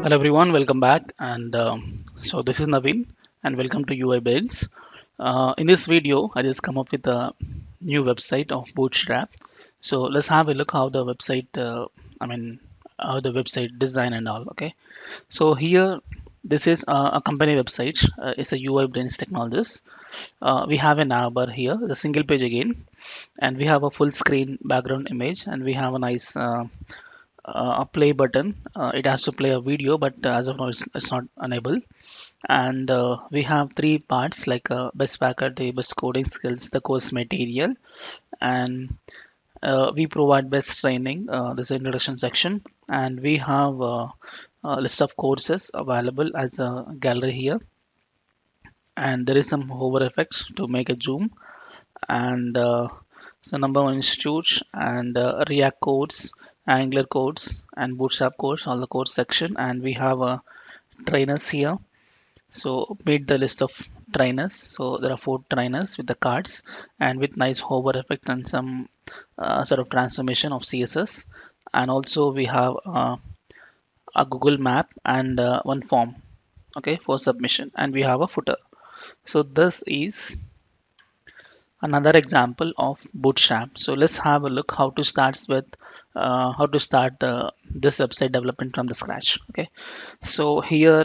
Hello everyone, welcome back. And so this is Naveen, and welcome to UiBrains. In this video, I just come up with a new website of Bootstrap. So let's have a look how the website, how the website design and all. Okay. So here, this is a company website. It's a UiBrains Technologies. We have a navbar here, the single page again, and we have a full screen background image, and we have a nice a play button. It has to play a video, but as of now, it's not enabled. And we have three parts like best faculty, best coding skills, the course material, and we provide best training. This is introduction section, and we have a list of courses available as a gallery here. And there is some hover effects to make a zoom. And so number one institutes and React codes, Angular codes, and Bootstrap codes, all the code section. And we have trainers here. So made the list of trainers. So there are four trainers with the cards and with nice hover effect and some sort of transformation of CSS. And also we have a Google map and one form, okay, for submission. And we have a footer. So this is another example of Bootstrap. So let's have a look how to start this website development from the scratch. Okay, so here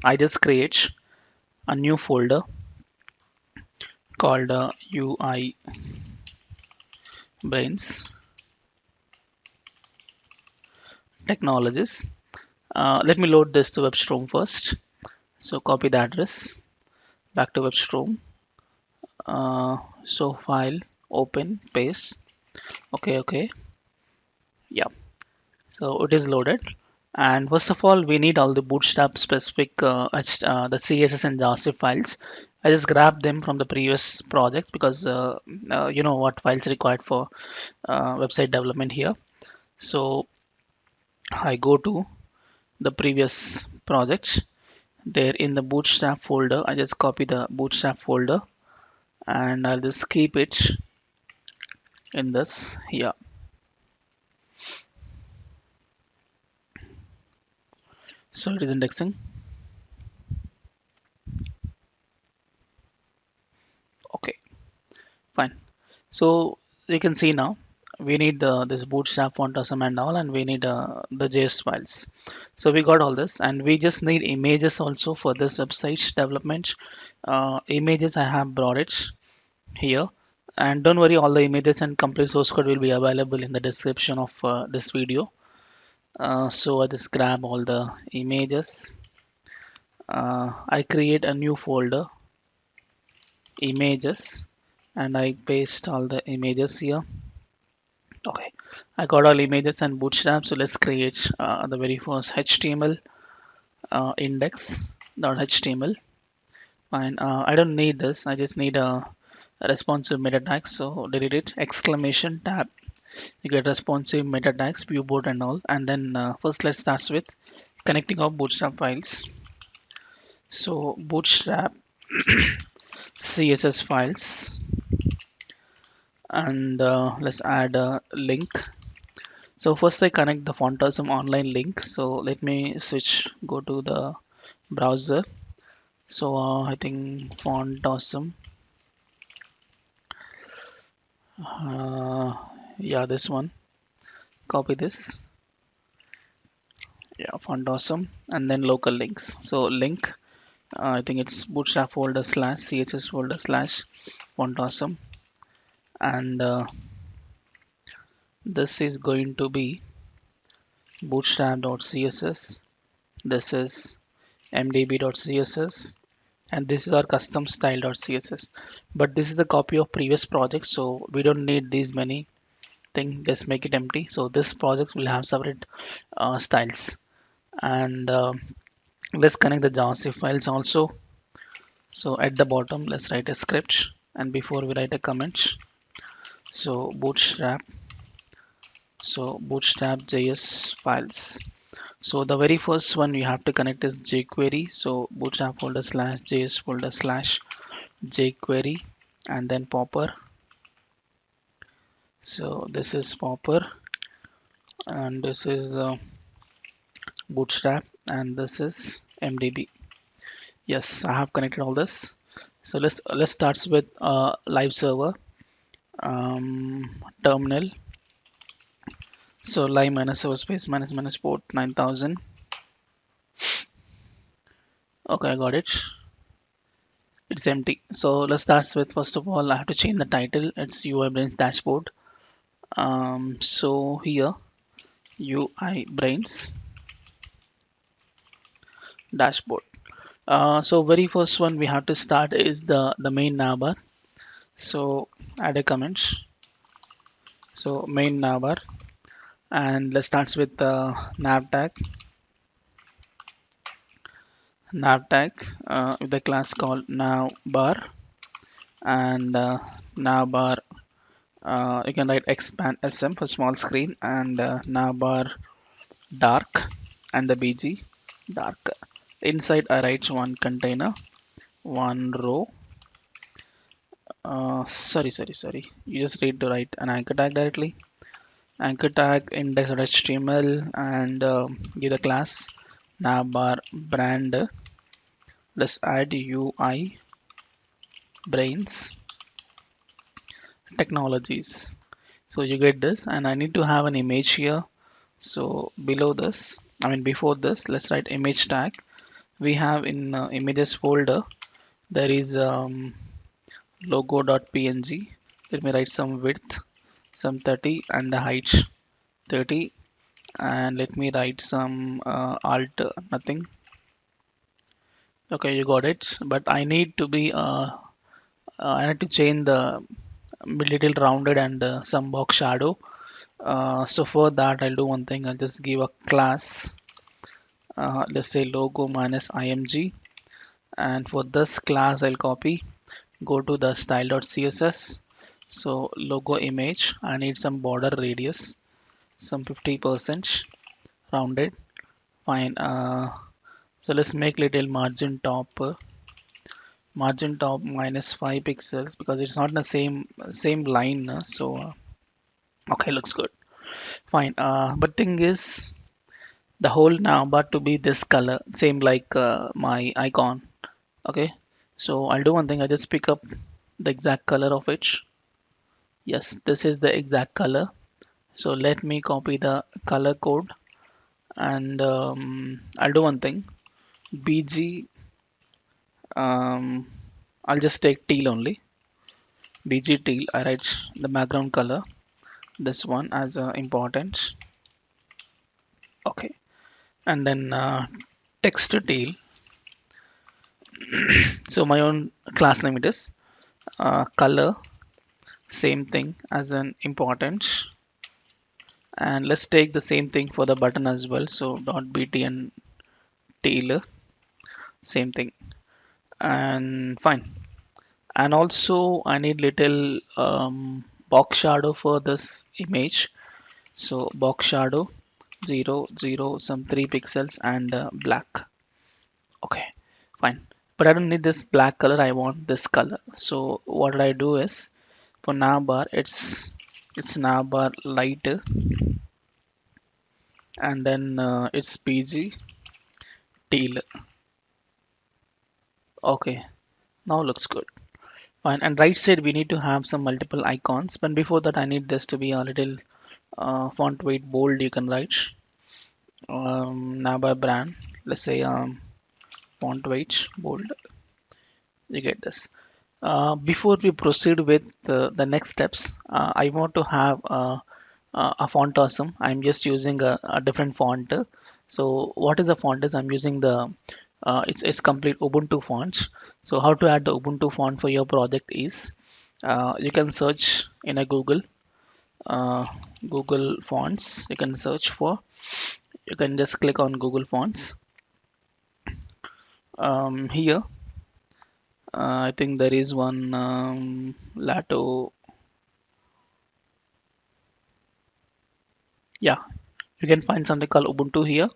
I just create a new folder called UI Brains Technologies. Let me load this to WebStorm first. So copy the address back to WebStorm. So file, open, paste. Okay. Yeah. So it is loaded. And first of all, we need all the Bootstrap specific the CSS and JavaScript files. I just grabbed them from the previous project because you know what files required for website development here. So I go to the previous project. There in the Bootstrap folder, I just copy the Bootstrap folder and I'll just keep it in this here. So it is indexing. Okay, fine. So you can see now we need this bootstrap font awesome and all, and we need the JS files. So we got all this, and we just need images also for this website development. Images I have brought it here, and don't worry, all the images and complete source code will be available in the description of this video. So I just grab all the images. I create a new folder, images, and I paste all the images here. Okay, I got all images and bootstrap. So let's create the very first HTML index.html. Fine. I don't need this. I just need a responsive meta tags. So delete it. Exclamation tab. You get responsive meta tags, viewport and all. And then first let's start with connecting our bootstrap files. So bootstrap CSS files, and let's add a link. So first I connect the Phantasm online link. So let me go to the browser. So I think Phantasm. Uh, yeah, this one. Copy this. Yeah, Phantasm, and then local links. So link. I think it's bootstrap folder slash CSS folder slash Phantasm, and this is going to be bootstrap.css. This is mdb.css, and this is our custom style.css. But this is the copy of previous project, so we don't need these many things. Just make it empty. So this project will have separate styles. And let's connect the JavaScript files also. So at the bottom, let's write a script, and before we write a comment, so bootstrap, so bootstrap JS files. So the very first one you have to connect is jQuery. So bootstrap folder slash JS folder slash jQuery, and then popper. So this is popper, and this is the bootstrap, and this is MDB. Yes, I have connected all this. So let's start with live server, terminal. So live minus server space minus port 9000. Okay, I got it. It's empty. So let's start with, first of all, I have to change the title. It's UiBrains dashboard. So here UiBrains dashboard. So very first one we have to start is the main navbar. So add a comment. So main navbar, and let's start with the nav tag with a class called navbar, and navbar, you can write expand sm for small screen, and navbar dark and the bg dark. Inside I write one container, one row. Sorry, you just need to write an anchor tag directly. Anchor tag index.html, and give the class navbar brand. Let's add UI brains technologies. So you get this, and I need to have an image here. So below this, I mean before this, let's write image tag. We have in images folder, there is logo.png. Let me write some width, some 30, and the height 30, and let me write some alt nothing. Okay, you got it. But I need to be I need to change the little rounded and some box shadow. So for that I'll do one thing. I'll just give a class. Let's say logo minus img, and for this class I'll copy. Go to the style.css. So logo image. I need some border radius, some 50% rounded. Fine. So let's make little margin top minus 5 pixels, because it's not in the same line. So okay, looks good. Fine. But thing is, the whole navbar to be this color, same like my icon. Okay. So I'll do one thing. I just pick up the exact color of it. Yes, this is the exact color. So let me copy the color code, and I'll do one thing. BG. Um, I'll just take teal only. BG teal. I write the background color. This one as important. Okay, and then text teal. So my own class name it is. Color, same thing as an important. And let's take the same thing for the button as well. So dot bt and teal, same thing. And fine. And also I need little box shadow for this image. So box shadow 0 0 some 3 pixels, and black. Okay, fine. But I don't need this black color, I want this color. So what I do is, for navbar, it's navbar light, and then it's pg teal. Okay, now looks good. Fine. And right side we need to have some multiple icons, but before that I need this to be a little font weight bold. You can write navbar brand. Let's say font weight bold. You get this. Before we proceed with the next steps, I want to have a font awesome. I'm just using a different font. So what is the font is, I'm using the it's complete Ubuntu fonts. So how to add the Ubuntu font for your project is, you can search in a uh, Google fonts. You can search for. You can just click on Google fonts. Here I think there is one Lato. Yeah, you can find something called Ubuntu here.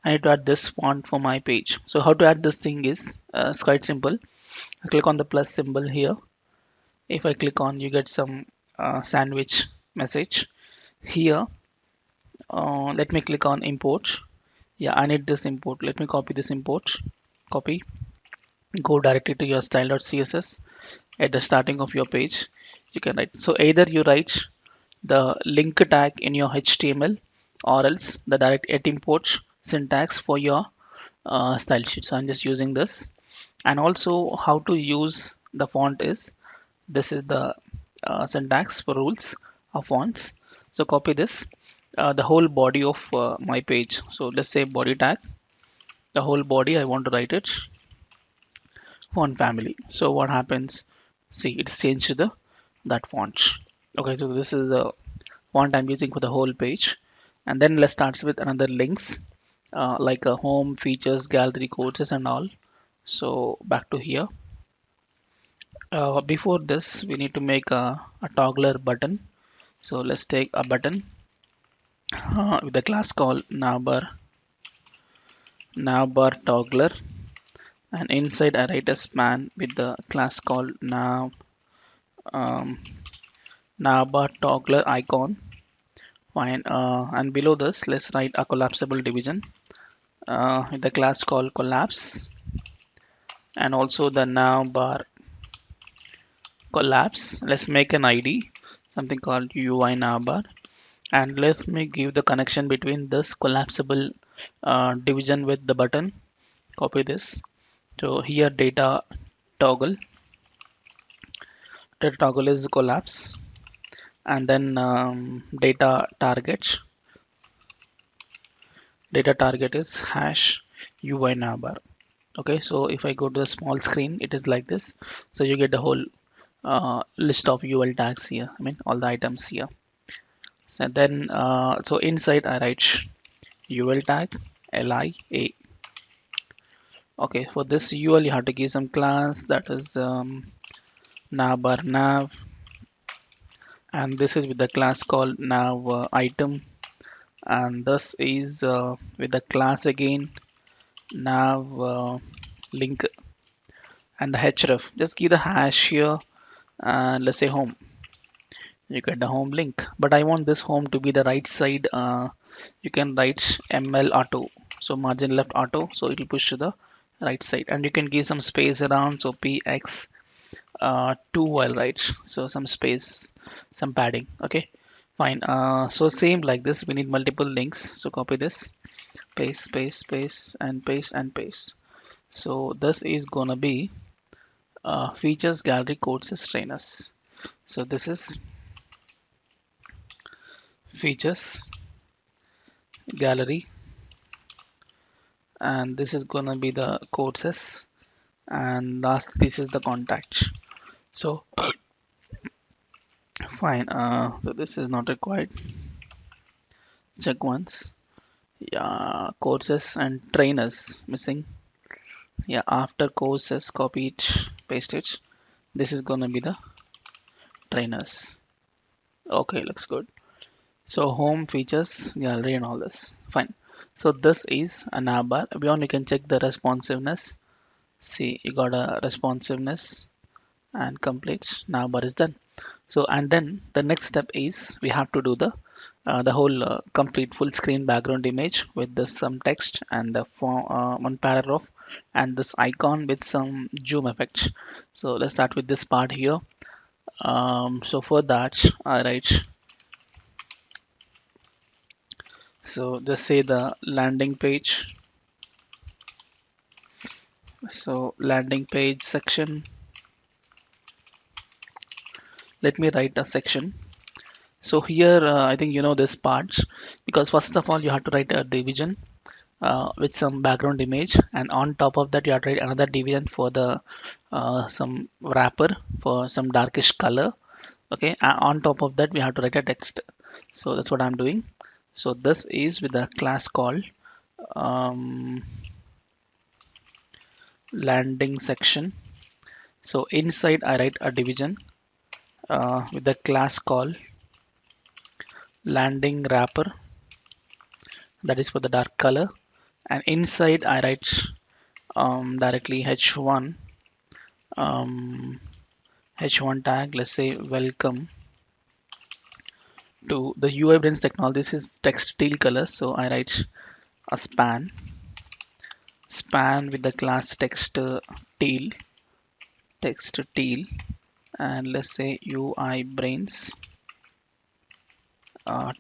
I need to add this font for my page. So how to add this thing is it's quite simple. I click on the plus symbol here. If I click on, you get some sandwich message here. Let me click on import. Yeah, I need this import. Let me copy this import. Copy. Go directly to your style.css at the starting of your page. You can write. So either you write the link tag in your HTML or else the direct at import syntax for your style sheet. So I'm just using this. And also how to use the font is this is the syntax for rules of fonts. So copy this the whole body of my page. So let's say body tag, the whole body I want to write it font family. So what happens, see it's changed to the that font. Okay, so this is the font I'm using for the whole page. And then let's start with another links like a home, features, gallery, courses and all. So back to here. Before this we need to make a toggler button. So let's take a button with a class called navbar toggler, and inside I write a span with the class called um, navbar toggler icon. Fine. And below this let's write a collapsible division with the class called collapse, and also the navbar collapse. Let's make an ID, something called UI navbar, and let me give the connection between this collapsible division with the button. Copy this. So here data toggle is collapse, and then data target is hash UI navbar. Okay, so if I go to the small screen it is like this. So you get the whole list of UL tags here, I mean all the items here. So then so inside I write UL tag LIA. Okay, for this UL you have to give some class, that is navbar nav, and this is with the class called nav item, and this is with the class again nav link, and the href just give the hash here, and let's say home. You get the home link, but I want this home to be the right side. You can write ml auto, so margin left auto, so it will push to the right side, and you can give some space around, so px 2 while right, so some space, some padding. Okay, fine. So same like this we need multiple links, so copy this, paste paste paste and paste and paste. So this is gonna be features, gallery, courses, trainers. So this is features, gallery, and this is gonna be the courses, and last this is the contact. So fine. So this is not required. Check once. Yeah, courses and trainers missing. Yeah, after courses, copy it, paste it. This is gonna be the trainers. Okay, looks good. So home, features, gallery, and all this. Fine. So this is a navbar. Beyond you can check the responsiveness. See, you got a responsiveness and complete. Navbar is done. So and then the next step is we have to do the whole complete full screen background image with the some text and the one paragraph and this icon with some zoom effect. So let's start with this part here. So for that I write, so just say the landing page. So landing page section, let me write a section. So here I think you know this part, because first of all you have to write a division with some background image, and on top of that you have to write another division for the some wrapper for some darkish color. Okay, and on top of that we have to write a text. So that's what I'm doing. So this is with the class called um, landing section. So inside I write a division with the class called landing wrapper, that is for the dark color, and inside I write directly h1 um, h1 tag, let's say welcome to the UiBrains technology. This is text teal color, so I write a span with the class text teal, and let's say UiBrains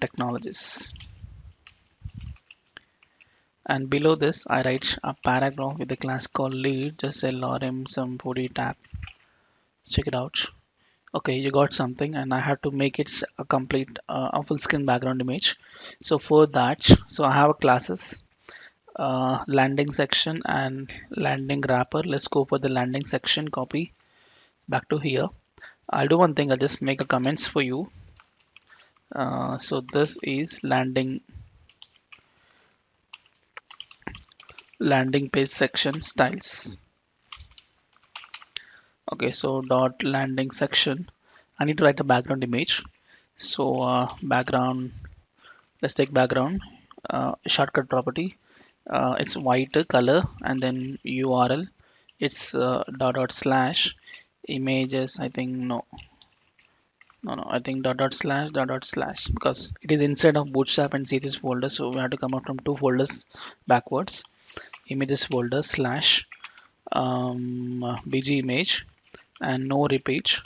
technologies. And below this, I write a paragraph with the class called lead, just say lorem some 40 tab. Check it out. Okay, you got something, and I have to make it a complete, a full screen background image. So for that, so I have a classes, landing section and landing wrapper. Let's go for the landing section. Copy back to here. I'll do one thing. I'll just make a comments for you. So this is landing page section styles. Okay, so dot landing section. I need to write a background image. So background. Let's take background. Shortcut property. It's white color, and then URL. It's dot slash images. I think no. I think dot slash because it is inside of Bootstrap and CSS folder. So we have to come up from two folders backwards. Images folder slash bg image and no repeat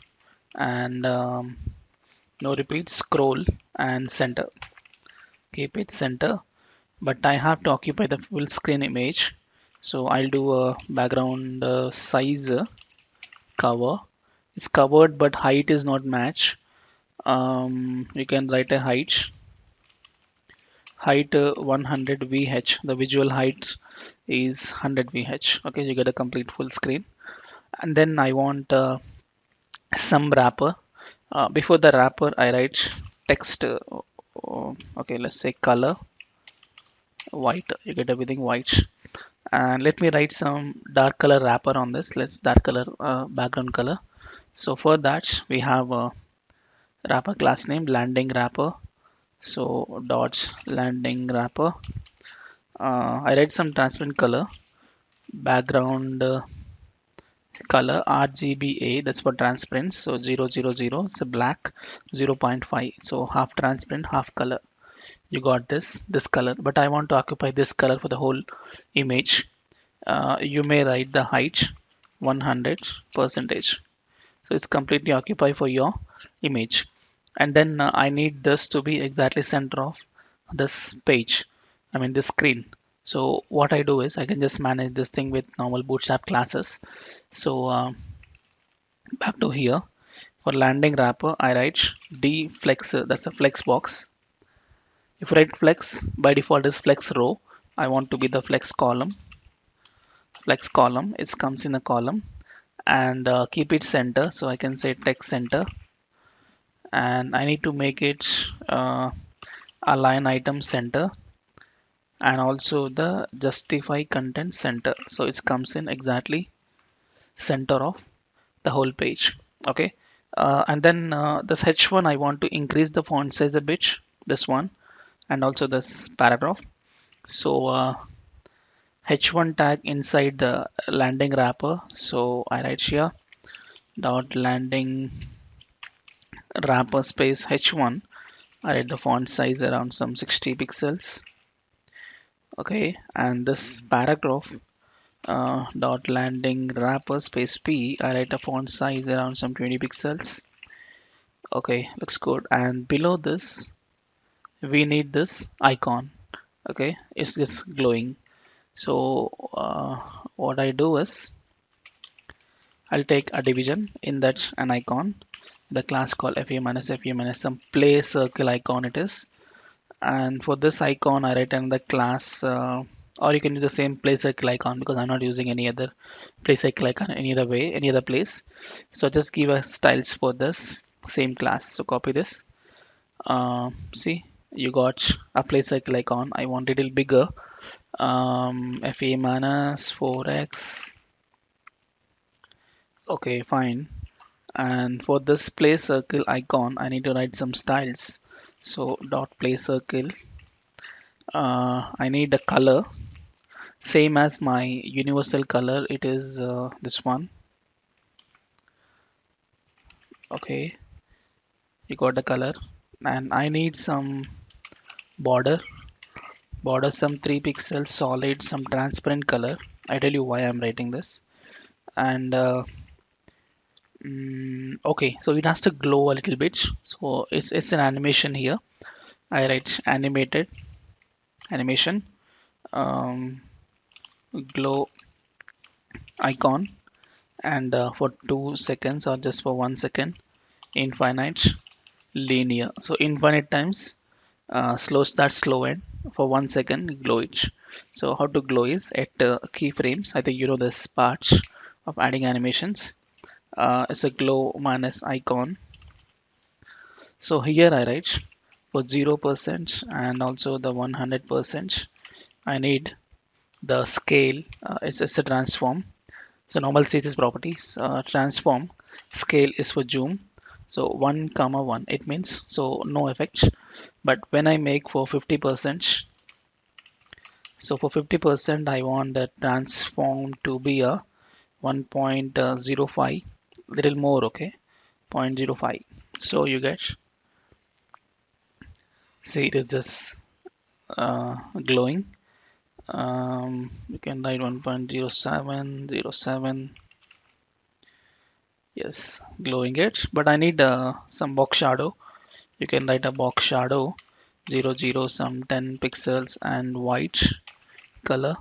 and no repeat scroll and center. Keep it center, but I have to occupy the full screen image. So I'll do a background size cover. It's covered, but height is not match. You can write a height 100 VH. The visual height is 100 VH. Okay, you get a complete full screen. And then I want some wrapper. Before the wrapper, I write text. Okay, let's say color white. You get everything white. And let me write some dark color wrapper on this. Let's dark color background color. So for that, we have a wrapper class name landing wrapper. So dot landing wrapper. I write some transparent color background color RGBA, that's for transparent. So 000, it's a black 0.5, so half transparent, half color. You got this color, but I want to occupy this color for the whole image. You may write the height 100 percentage, so it's completely occupied for your image. And then I need this to be exactly center of this page, I mean this screen. So what I do is I can just manage this thing with normal Bootstrap classes. So back to here, for landing wrapper I write d flex, that's a flex box. If I write flex, by default is flex row. I want to be the flex column, it comes in a column. And keep it center, so I can say text center. And I need to make it align item center, and also the justify content center, so it comes in exactly center of the whole page. Okay, and then this h1 I want to increase the font size a bit, this one, and also this paragraph. So h1 tag inside the landing wrapper, so I write here dot landing wrapper space h1. I write the font size around some 60 pixels. Okay, and this paragraph dot landing wrapper space p, I write a font size around some 20 pixels. Okay, looks good. And below this we need this icon. Okay, it's just glowing. So what I do is I'll take a division in that an icon, the class called fa minus some play circle icon it is. And for this icon I write another class, or you can use the same play circle icon because I'm not using any other play cycle icon any other way, any other place. So just give us styles for this same class. So copy this. See, you got a play cycle icon. I want it a little bigger. FA minus 4x. Okay, fine. And for this play circle icon, I need to write some styles. So dot play circle. I need a color same as my universal color. It is this one. Okay, you got the color, and I need some border. border some 3 pixels solid, some transparent color. I tell you why I'm writing this. And okay, so it has to glow a little bit. So it's an animation here. I write animated animation, um, glow icon, and for 2 seconds or just for 1 second, infinite linear. So infinite times slow start, slow end. For 1 second, glow it. So how to glow is at keyframes. I think you know this part of adding animations. It's a glow minus icon. So here I write for 0% and also the 100%. I need the scale. It's a transform. So normal CSS properties. Transform scale is for zoom. So 1 comma 1 it means so no effect. But when I make for 50%, so for 50% I want the transform to be a 1.05, little more, okay, 0.05. So you get, see it is just glowing. You can write 1.0707. Yes, glowing it, but I need some box shadow. You can write a box shadow 00 some 10 pixels and white color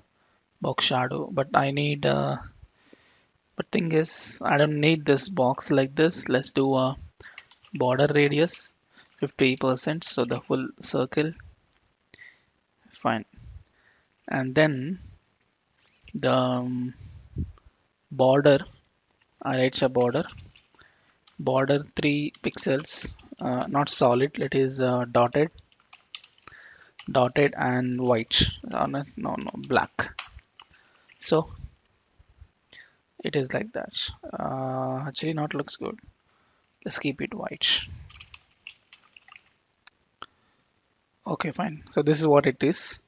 box shadow. But I need but thing is I don't need this box like this. Let's do a border radius 50%, so the full circle. Fine. And then the border, I write a border 3 pixels, not solid, it is dotted and white. No, black. So it is like that. Actually not looks good. Let's keep it white. Okay, fine. So this is what it is,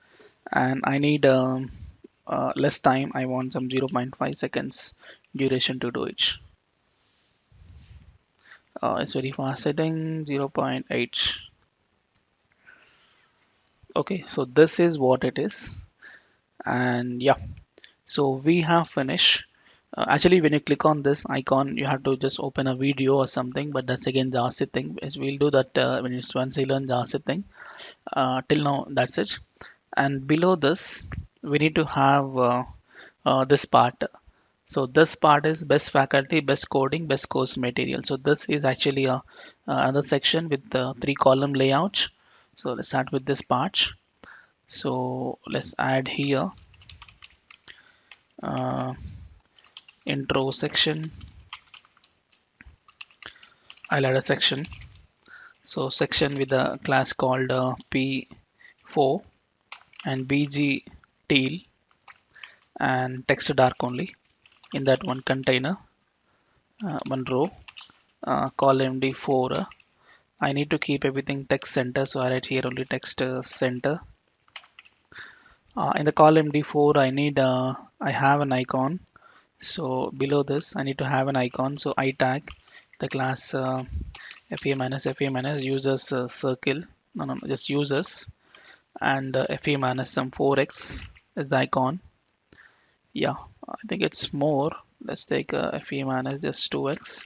and I need less time. I want some 0.5 seconds duration to do it. It's very fast. I think 0.8. Okay, so this is what it is, and yeah, so we have finished. Actually, when you click on this icon, you have to just open a video or something, but that's again JavaScript thing. We'll do that when it's once you learn JavaScript thing. Till now, that's it. And below this, we need to have this part. So this part is best faculty, best coding, best course material. So this is actually another section with the 3 column layout. So let's start with this part. So let's add here uh, intro section. I'll add a section. So section with a class called P4 and BG teal and text dark only in that one container, one row, column D4. I need to keep everything text center, so I write here only text center. In the column D4, I have an icon. So below this, I need to have an icon. So I tag the class FA minus users circle. No, just users, and FA minus some 4x is the icon. Yeah, I think it's more. Let's take FA minus just 2x.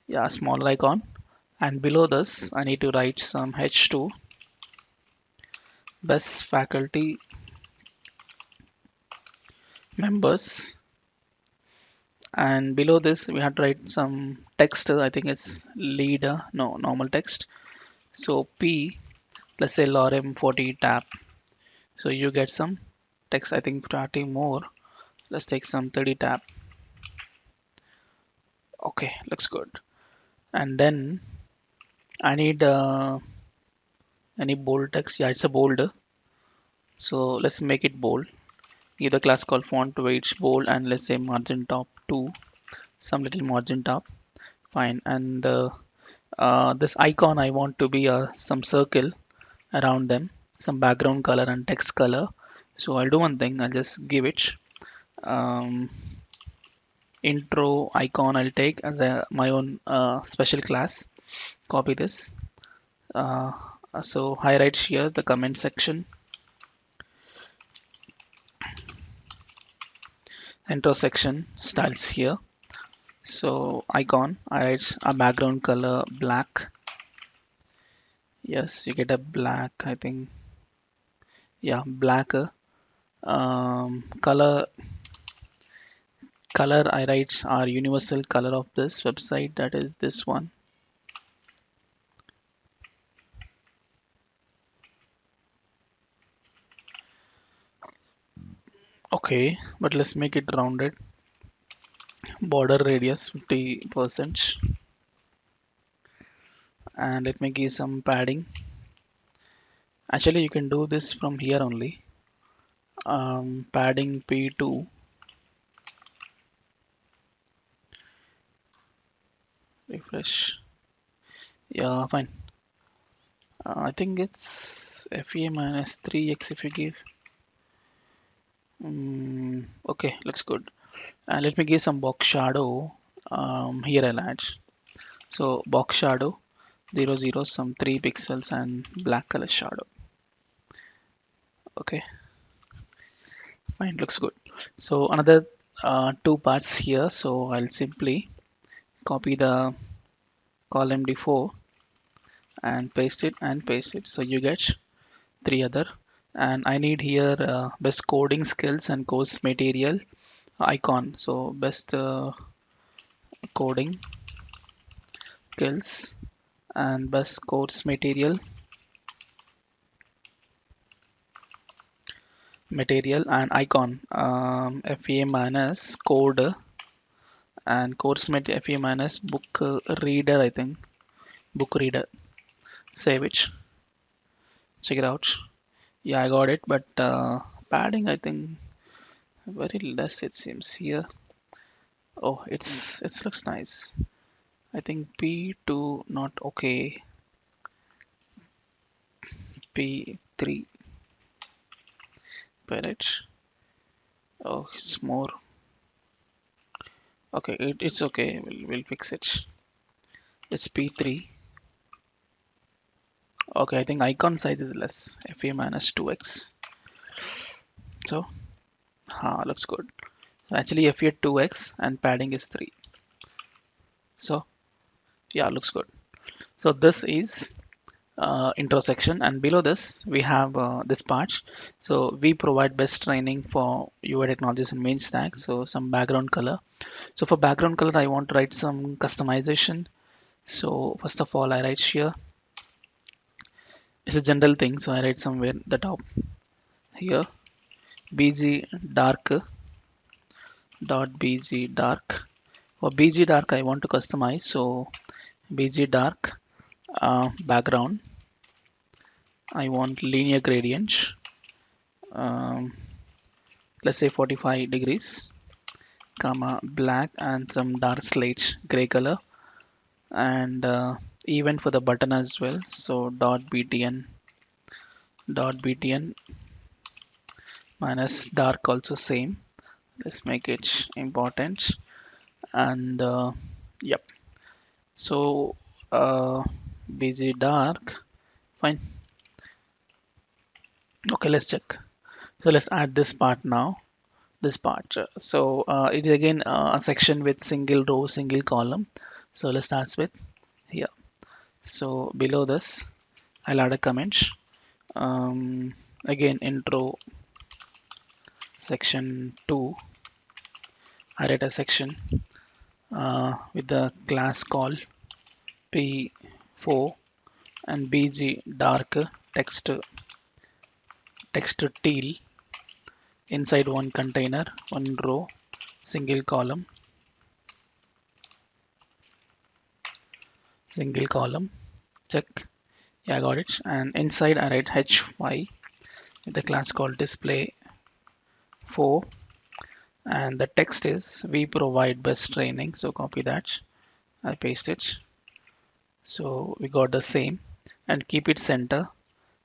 Yeah, smaller icon. And below this, I need to write some H2 best faculty members, and below this we have to write some text. I think it's leader, no, normal text. So P plus LRM 40 tab. So you get some text. I think starting more. Let's take some 30 tab. Okay, looks good. And then I need any bold text. Yeah, it's a bold. So let's make it bold. Give the class called font weights bold, and let's say margin top 2, some little margin top. Fine. And this icon I want to be some circle around them, some background color and text color. So I'll do one thing. I'll just give it um, intro icon. I'll take as my own special class. Copy this. Uh, so highlight here the comment section. intersection styles here. So icon, I write a background color black. Yes, you get a black, I think. Yeah, black. Color, I write our universal color of this website, that is this one. Okay, but let's make it rounded. Border radius 50%, and let me give some padding. Actually, you can do this from here only. Padding P2. Refresh. Yeah, fine. I think it's FE minus 3x if you give. Okay, looks good. And let me give some box shadow. Here I'll add. So box shadow 0 0 some 3 pixels and black color shadow. Okay, fine, looks good. So another two parts here. So I'll simply copy the column D4 and paste it and paste it. So you get three other. And I need here best coding skills and course material icon. So best coding skills and best course material and icon, FE minus code and course FE minus book reader, I think book reader. Save it, check it out. Yeah, I got it, but padding I think very less it seems here. Oh, it looks nice. I think P2 not okay. P3 palette. Oh, it's more. Okay, it's okay. We'll fix it. It's P3. Okay, I think icon size is less. FA minus 2x. So, looks good. So actually, FA 2x and padding is 3. So, yeah, looks good. So this is intersection, and below this we have this part. So we provide best training for UI technologies and main stack. So some background color. So for background color, I want to write some customization. So first of all, I write here. It's a general thing, so I write somewhere the top here. BG dark dot BG dark. For BG dark, I want to customize. So BG dark background. I want linear gradient. Um, let's say 45 degrees, comma black and some dark slate gray color, and even for the button as well. So dot btn minus dark also same. Let's make it important. And yep. So bg dark, fine. Okay, let's check. So let's add this part now. This part. So it is again a section with single row, single column. So let's start with here. So below this, I'll add a comment. Again, intro section 2. I write a section with the class called P4 and BG dark text teal inside one container, one row, single column, single column. Check. Yeah, I got it. And inside I write hy with the class called display 4, and the text is we provide best training. So copy that. I paste it. So we got the same, and keep it center.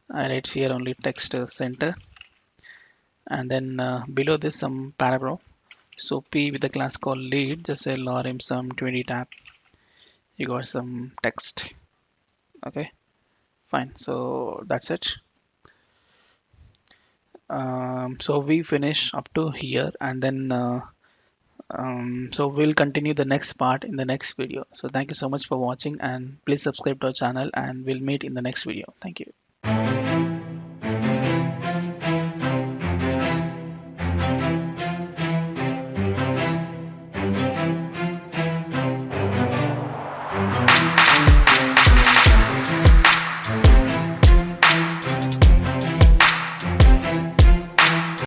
I write here only text center, and then below this some paragraph. So P with the class called lead, just say lorem sum 20 tab. You got some text. Okay, fine. So that's it. So we finish up to here, and then So we'll continue the next part in the next video. So thank you so much for watching, and please subscribe to our channel, and we'll meet in the next video. Thank you.